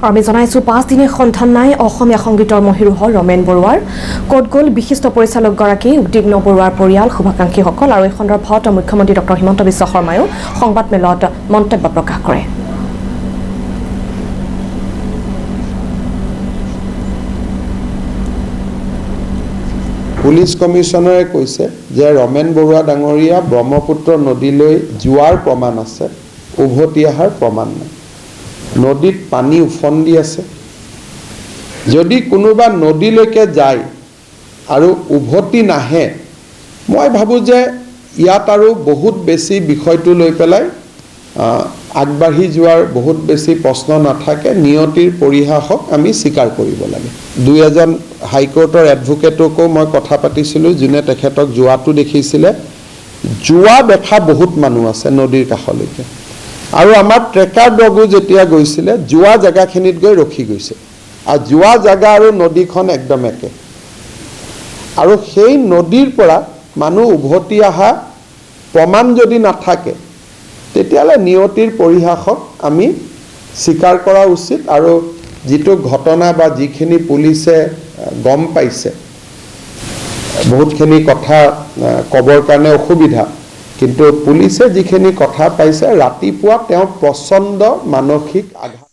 আমি জনাইছোঁ 5 দিনে সন্ধান নাই অসমীয়া সংগীতৰ মহিৰুহৰ ৰমেন বৰুৱাৰ ক'ত গ'ল বিশিষ্ট পৰিচালকগৰাকী উদ্বিগ্ন বৰুৱাৰ পৰিয়াল শুভাকাংক্ষীসকল আৰু এই সন্দৰ্ভত মুখ্যমন্ত্ৰী ডক্টৰ হিমন্ত বিশ্ব শৰ্মায়ো সংবাদমেলত মন্তব্য প্ৰকাশ কৰে। পুলিচ কমিশনাৰে কৈছে যে ৰমেন বৰুৱা ডাঙৰীয়া ব্ৰহ্মপুত্ৰ নদীলৈ যোৱাৰ প্ৰমাণ আছে, উভতি অহাৰ প্ৰমাণ নাই। নদীত পানী উফন্দি আছে। যদি কোনোবা নদীলৈকে যায় আৰু উভতি নাহে, মই ভাবোঁ যে ইয়াত আৰু বহুত বেছি বিষয়টো লৈ পেলাই আগবাঢ়ি যোৱাৰ বহুত বেছি প্ৰশ্ন নাথাকে। নিয়তিৰ পৰিহাসক আমি স্বীকাৰ কৰিব লাগে। দুই এজন হাইকোৰ্টৰ এডভোকেটকো মই কথা পাতিছিলোঁ, যোনে তেখেতক যোৱাটো দেখিছিলে। যোৱা দেখা বহুত মানুহ আছে নদীৰ কাষলৈকে, আৰু আমাৰ ট্ৰেকাৰ ডগো যেতিয়া গৈছিলে যোৱা জেগাখিনিত গৈ ৰখি গৈছে, আৰু যোৱা জেগা আৰু নদীখন একদম একে। আৰু সেই নদীৰ পৰা মানুহ উভতি অহা প্ৰমাণ যদি নাথাকে, তেতিয়াহ'লে নিয়তিৰ পৰিহাসক আমি স্বীকাৰ কৰা উচিত। আৰু যিটো ঘটনা বা যিখিনি পুলিচে গম পাইছে, বহুতখিনি কথা ক'বৰ কাৰণে অসুবিধা, কিন্তু পুলিচে যিখিনি কথা পাইছে, ৰাতিপুৱা তেওঁ প্ৰচণ্ড মানসিক আঘাত